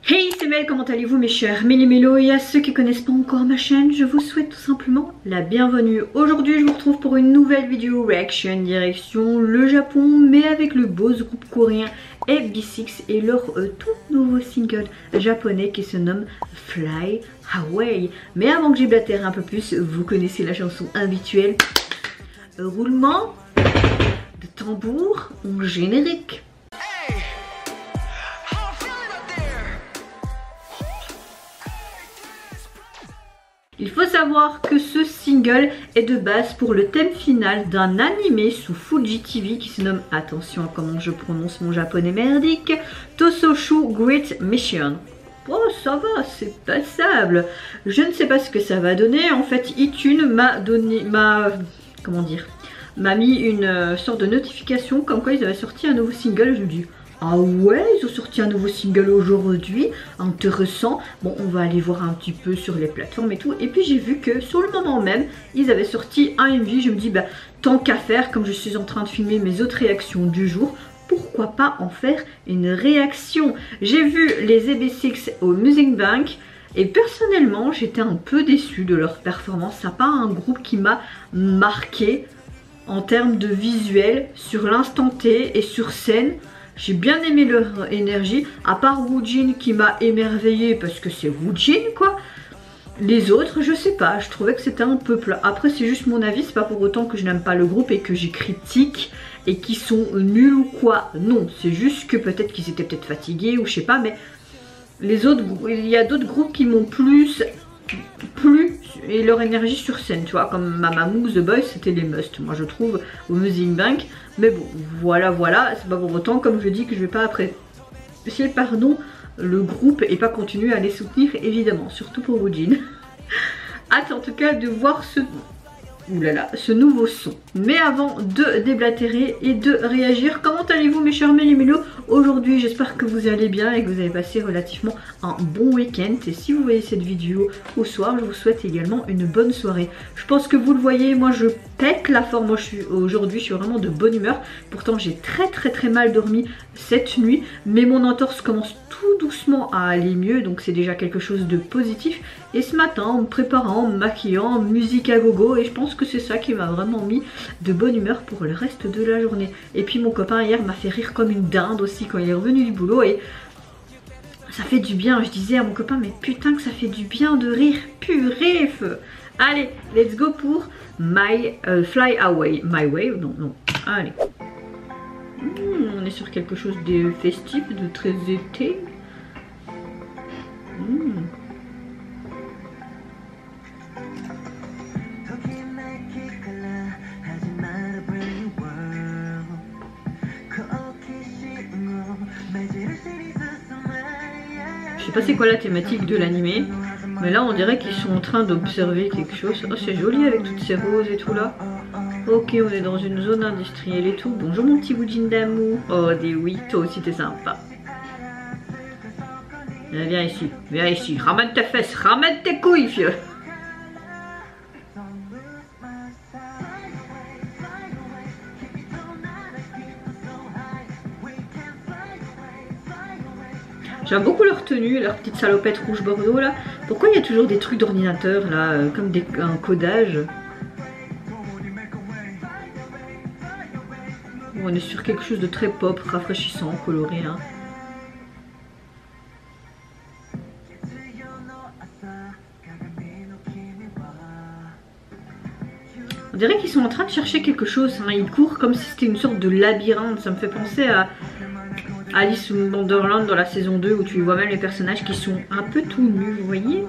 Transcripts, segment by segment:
Hey, c'est Mel, comment allez-vous mes chers Méli-Mélo, et à ceux qui connaissent pas encore ma chaîne, je vous souhaite tout simplement la bienvenue. Aujourd'hui, je vous retrouve pour une nouvelle vidéo reaction direction le Japon, mais avec le beau groupe coréen AB6 et leur tout nouveau single japonais qui se nomme Fly Away. Mais avant que j'éblatère un peu plus, vous connaissez la chanson habituelle. Roulement de tambour en générique. Il faut savoir que ce single est de base pour le thème final d'un animé sous Fuji TV qui se nomme, attention à comment je prononce mon japonais merdique, Tososhu Great Mission. Oh ça va, c'est passable. Je ne sais pas ce que ça va donner. En fait, iTunes m'a mis une sorte de notification comme quoi ils avaient sorti un nouveau single. Je me dis, ah ouais, ils ont sorti un nouveau single aujourd'hui, intéressant. Bon, on va aller voir un petit peu sur les plateformes et tout. Et puis j'ai vu que sur le moment même, ils avaient sorti un MV. Je me dis, bah tant qu'à faire, comme je suis en train de filmer mes autres réactions du jour, pourquoi pas en faire une réaction. J'ai vu les AB6 au Music Bank. Et personnellement, j'étais un peu déçue de leur performance. C'est pas un groupe qui m'a marqué en termes de visuel sur l'instant T et sur scène. J'ai bien aimé leur énergie, à part Woojin qui m'a émerveillée parce que c'est Woojin quoi. Les autres, je sais pas, je trouvais que c'était un peu plat. Après c'est juste mon avis, c'est pas pour autant que je n'aime pas le groupe et que j'y critique et qu'ils sont nuls ou quoi. Non, c'est juste que peut-être qu'ils étaient peut-être fatigués ou je sais pas, mais les autres, il y a d'autres groupes qui m'ont plus et leur énergie sur scène, tu vois, comme Mamamoo, The Boys, c'était les must, moi je trouve, au Music Bank. Mais bon, voilà, c'est pas pour autant, comme je dis, que je vais pas apprécier, le groupe et pas continuer à les soutenir, évidemment, surtout pour Woojin. Hâte en tout cas de voir ce nouveau son. Mais avant de déblatérer et de réagir, comment allez-vous mes chers Méli-Mélo? Aujourd'hui j'espère que vous allez bien et que vous avez passé relativement un bon week-end. Et si vous voyez cette vidéo au soir, je vous souhaite également une bonne soirée. Je pense que vous le voyez, moi je pète la forme. Moi aujourd'hui je suis vraiment de bonne humeur. Pourtant j'ai très mal dormi cette nuit, mais mon entorse commence tout doucement à aller mieux, donc c'est déjà quelque chose de positif. Et ce matin, en me préparant, en me maquillant, musique à gogo, et je pense que c'est ça qui m'a vraiment mis de bonne humeur pour le reste de la journée. Et puis mon copain hier m'a fait rire comme une dinde aussi quand il est revenu du boulot, et ça fait du bien. Je disais à mon copain, mais putain que ça fait du bien de rire, purée feu. Allez, let's go pour Fly Away, My Way, non, allez. On est sur quelque chose de festif, de très été. Je sais pas c'est quoi la thématique de l'animé, mais là on dirait qu'ils sont en train d'observer quelque chose. Oh c'est joli avec toutes ces roses et tout là. Ok, on est dans une zone industrielle et tout. Bonjour mon petit Woojin d'amour. Oh des oui, toi aussi t'es sympa. Viens ici, ramène tes fesses, ramène tes couilles vieux. J'aime beaucoup leur tenue, leur petite salopette rouge bordeaux là. Pourquoi il y a toujours des trucs d'ordinateur là, comme un codage? On est sur quelque chose de très pop, rafraîchissant, coloré. Hein. On dirait qu'ils sont en train de chercher quelque chose. Hein. Ils courent comme si c'était une sorte de labyrinthe. Ça me fait penser à Alice in Wonderland dans la saison 2 où tu vois même les personnages qui sont un peu tout nus, vous voyez?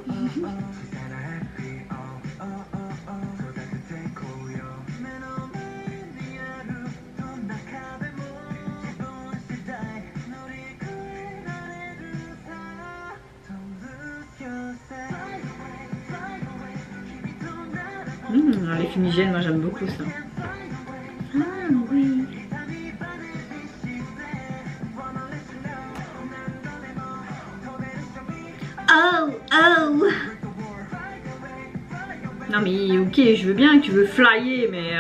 Les fumigènes, moi j'aime beaucoup ça. Ah oui. Oh. Non mais ok, je veux bien que tu veux flyer, mais...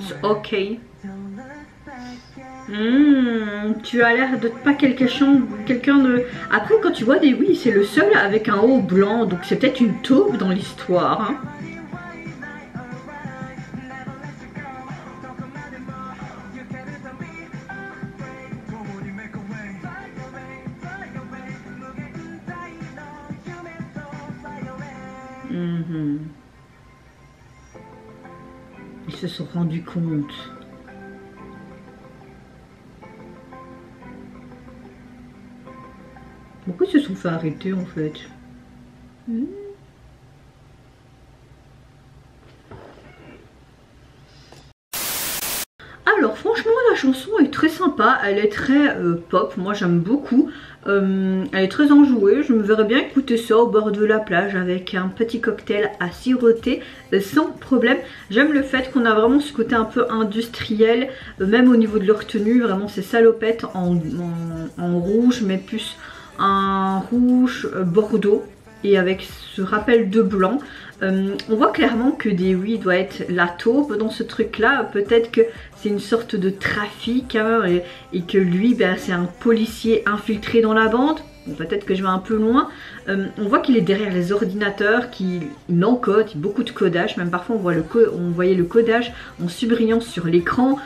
It's okay. Tu as l'air de pas quelqu'un de... Après quand tu vois des oui, c'est le seul avec un haut blanc, donc c'est peut-être une taupe dans l'histoire. Hein. Ils se sont rendus compte. Pourquoi ils se sont fait arrêter en fait? Alors franchement la chanson est très sympa, elle est très pop, moi j'aime beaucoup. Elle est très enjouée, je me verrais bien écouter ça au bord de la plage avec un petit cocktail à siroter sans problème. J'aime le fait qu'on a vraiment ce côté un peu industriel, même au niveau de leur tenue, vraiment ces salopettes en rouge, mais plus un rouge bordeaux et avec ce rappel de blanc. On voit clairement que Dewi doit être la taupe dans ce truc là, peut-être que c'est une sorte de trafic hein, et que lui ben, c'est un policier infiltré dans la bande. Bon, peut-être que je vais un peu loin. On voit qu'il est derrière les ordinateurs, qu'il encode, beaucoup de codage, même parfois on voyait le codage en surbrillance sur l'écran.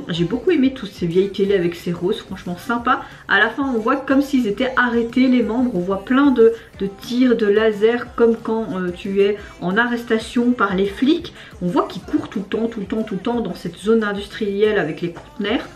J'ai beaucoup aimé toutes ces vieilles télé avec ces roses, franchement sympa. À la fin on voit comme s'ils étaient arrêtés les membres, on voit plein de tirs de laser comme quand tu es en arrestation par les flics. On voit qu'ils courent tout le temps dans cette zone industrielle avec les conteneurs.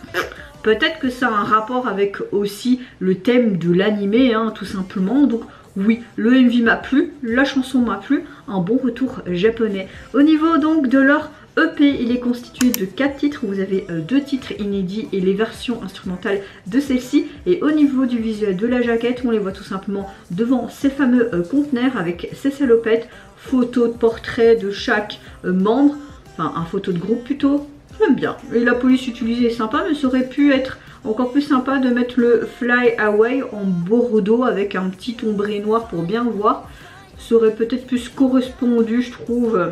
Peut-être que ça a un rapport avec aussi le thème de l'animé, hein, tout simplement. Donc oui, le MV m'a plu, la chanson m'a plu, un bon retour japonais. Au niveau donc de leur EP, il est constitué de 4 titres. Vous avez 2 titres inédits et les versions instrumentales de celle-ci. Et au niveau du visuel de la jaquette, on les voit tout simplement devant ces fameux conteneurs avec ces salopettes, photos de portrait de chaque membre, enfin un photo de groupe plutôt. J'aime bien. Et la police utilisée est sympa, mais ça aurait pu être encore plus sympa de mettre le Fly Away en bordeaux avec un petit ombré noir pour bien voir. Ça aurait peut-être plus correspondu, je trouve.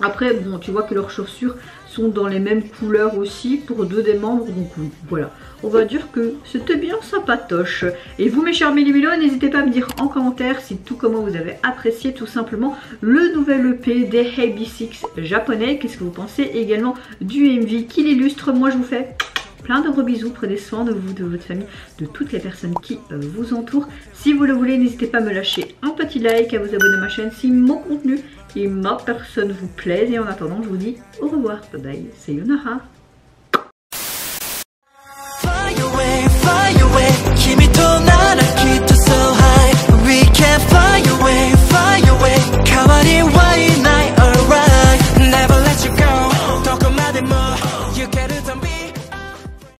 Après, bon, tu vois que leurs chaussures sont dans les mêmes couleurs aussi pour 2 des membres. Donc voilà, on va dire que c'était bien sympatoche. Et vous mes chers Méli-Mélos, n'hésitez pas à me dire en commentaire si tout comment vous avez apprécié tout simplement le nouvel EP des AB6 japonais. Qu'est-ce que vous pensez également du MV qui l'illustre. Moi je vous fais plein de gros bisous, prenez soin de vous, de votre famille, de toutes les personnes qui vous entourent. Si vous le voulez, n'hésitez pas à me lâcher un petit like, à vous abonner à ma chaîne si mon contenu et ma personne vous plaisent. Et en attendant, je vous dis au revoir, bye bye, sayonara.